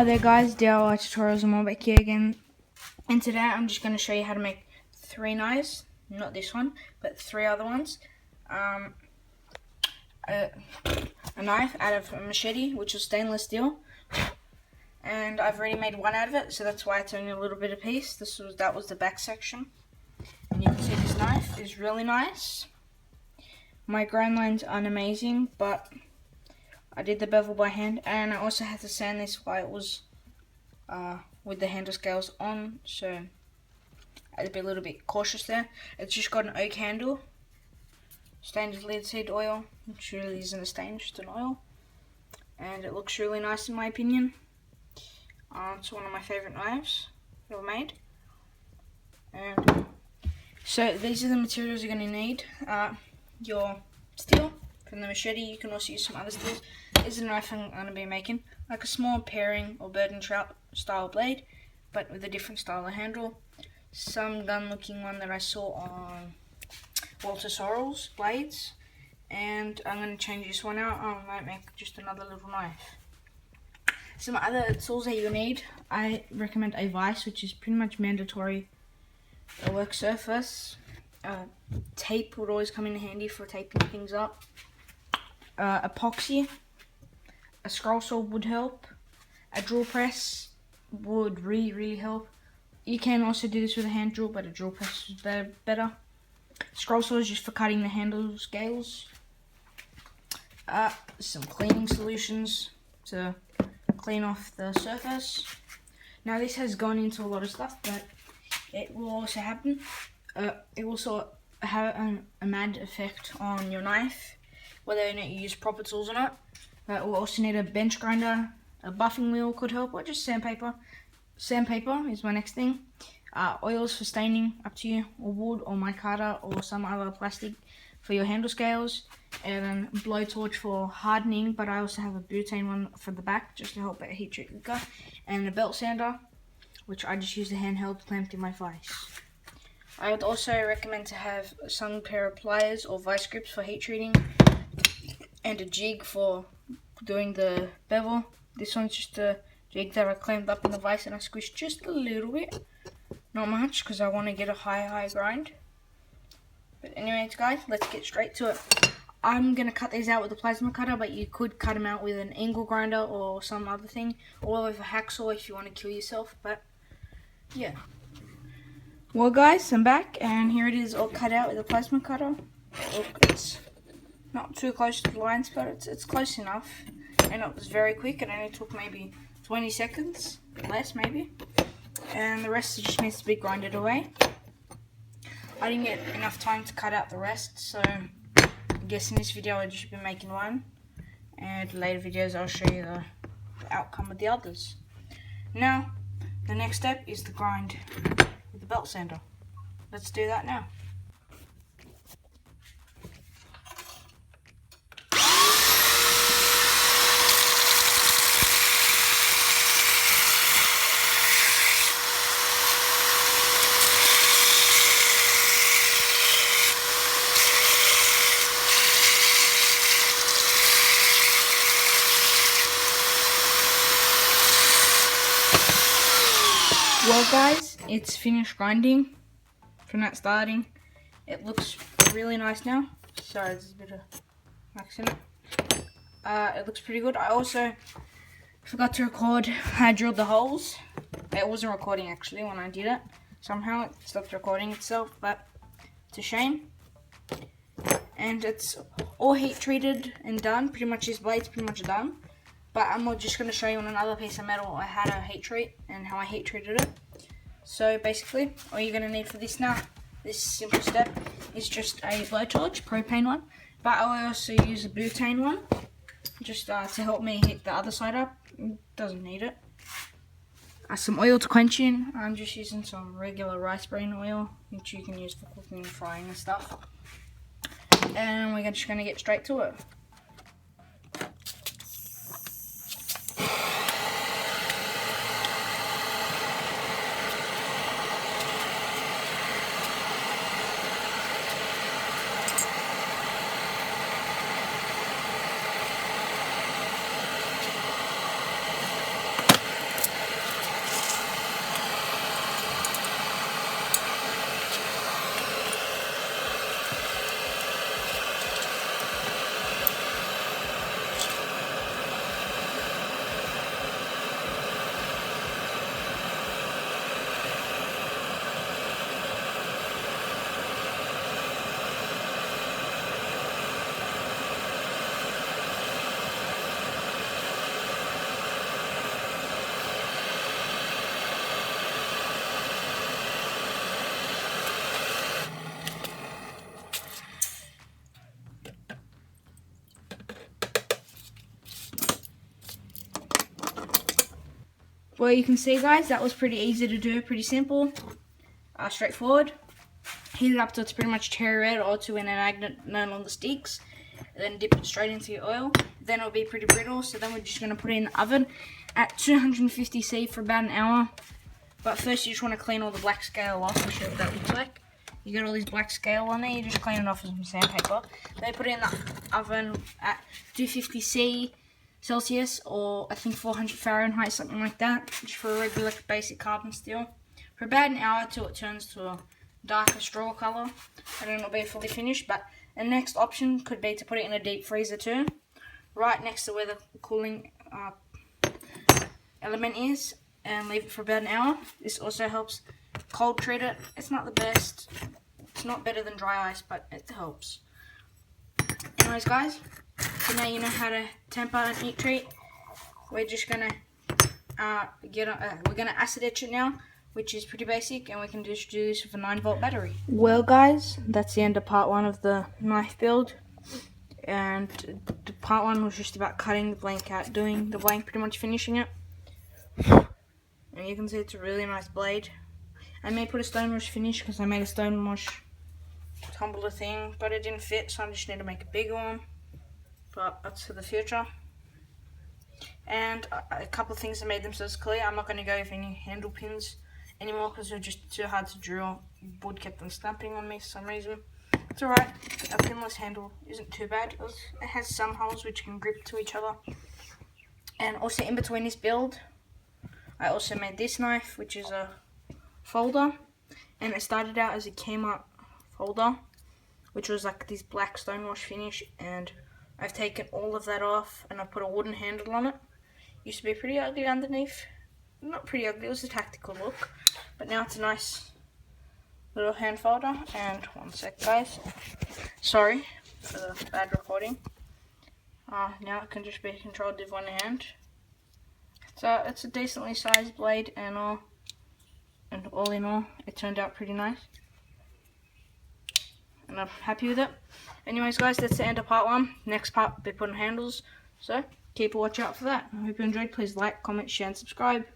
Hi there guys, DIY Tutorials and more back here again. And today I'm just going to show you how to make 3 knives, not this one, but 3 other ones. A knife out of a machete, which is stainless steel. And I've already made one out of it, so that's why it's only a little bit of piece. That was the back section. And you can see this knife is really nice. My grind lines aren't amazing, but I did the bevel by hand, and I also had to sand this while it was with the handle scales on, so I had to be a little bit cautious there. It's just got an oak handle, stained with linseed oil, which really isn't a stain, just an oil, and it looks really nice in my opinion. It's one of my favourite knives ever made. And so these are the materials you're going to need. Your steel from the machete. You can also use some other steels. This is a knife I'm going to be making, like a small paring or bird and trout style blade, but with a different style of handle. Some gun looking one that I saw on Walter Sorrell's blades, and I'm going to change this one out. I might make just another little knife. Some other tools that you need, I recommend a vise, which is pretty much mandatory. A work surface. Tape would always come in handy for taping things up. Epoxy, a scroll saw would help. A drill press would really help. You can also do this with a hand drill, but a drill press is better. Scroll saw is just for cutting the handle scales. Some cleaning solutions to clean off the surface. Now this has gone into a lot of stuff, but it will also happen. It will also have a mad effect on your knife, whether or not you use proper tools or not. We'll also need a bench grinder, a buffing wheel could help, or just sandpaper. Sandpaper is my next thing. Oils for staining, up to you, or wood, or micarta, or some other plastic for your handle scales, and then blowtorch for hardening, but I also have a butane one for the back, just to help it heat treat quicker, and a belt sander, which I just use the handheld clamped in my vise. I would also recommend to have some pair of pliers or vice grips for heat treating, and a jig for doing the bevel. This one's just a jig that I clamped up in the vise and I squished just a little bit, not much, because I want to get a high grind. But anyways guys, let's get straight to it. I'm going to cut these out with a plasma cutter, but you could cut them out with an angle grinder or some other thing, or with a hacksaw if you want to kill yourself, but yeah. Well guys, I'm back, and here it is all cut out with a plasma cutter. Look, it's not too close to the lines, but it's close enough, and it was very quick. It only took maybe 20 seconds, less maybe, and the rest just needs to be grinded away. I didn't get enough time to cut out the rest, so I guess in this video I'll just be making one, and later videos I'll show you the outcome of the others. Now, the next step is to grind with the belt sander. Let's do that now. Well guys, it's finished grinding from that starting. It looks really nice now. Sorry, there's a bit of accident. It looks pretty good. I also forgot to record how I drilled the holes. It wasn't recording actually when I did it. Somehow it stopped recording itself, but it's a shame. And it's all heat treated and done. Pretty much this blade's pretty much done. But I'm just going to show you on another piece of metal how to heat treat and how I heat treated it. So basically, all you're going to need for this now, this simple step, is just a blowtorch, propane one. But I also use a butane one, just to help me heat the other side up. Doesn't need it. Some oil to quench in. I'm just using some regular rice bran oil, which you can use for cooking and frying and stuff. And we're just going to get straight to it. Well, you can see, guys, that was pretty easy to do, pretty simple, straightforward. Heat it up till it's pretty much cherry red or to an magnet on the sticks. Then dip it straight into your oil. Then it'll be pretty brittle, so then we're just going to put it in the oven at 250°C for about an hour. But first you just want to clean all the black scale off. I'll show you what that looks like. You get all these black scale on there, you just clean it off with some sandpaper. Then put it in the oven at 250°C Celsius, or I think 400 Fahrenheit, something like that, just for a regular basic carbon steel, for about an hour till it turns to a darker straw colour, and then it'll be fully finished. But the next option could be to put it in a deep freezer too, right next to where the cooling element is, and leave it for about an hour. This also helps cold treat it. It's not the best, it's not better than dry ice, but it helps. Anyways, guys, so now you know how to temper and heat treat. We're just gonna we're gonna acid etch it now, which is pretty basic, and we can just do this with a 9-volt battery. Well, guys, that's the end of part 1 of the knife build, and the part 1 was just about cutting the blank out, doing the blank, pretty much finishing it. And you can see it's a really nice blade. I may put a stonewash finish because I made a stonewash tumbler thing, but it didn't fit, so I just need to make a bigger one. But that's for the future. And a couple of things that made themselves clear. I'm not going to go with any handle pins anymore because they're just too hard to drill. Wood kept on snapping on me for some reason. It's alright. A pinless handle isn't too bad. It has some holes which can grip to each other. And also in between this build, I also made this knife, which is a folder. And it started out as a Kmart folder, which was like this black stonewash finish, and I've taken all of that off and I put a wooden handle on it. Used to be pretty ugly underneath. Not pretty ugly, it was a tactical look. But now it's a nice little hand folder. And one sec, guys. Sorry for the bad recording. Now it can just be controlled with one hand. So it's a decently sized blade, and all in all, it turned out pretty nice. And I'm happy with it. Anyways, guys, that's the end of part 1. Next part, we'll be putting handles. So keep a watch out for that. I hope you enjoyed. Please like, comment, share, and subscribe.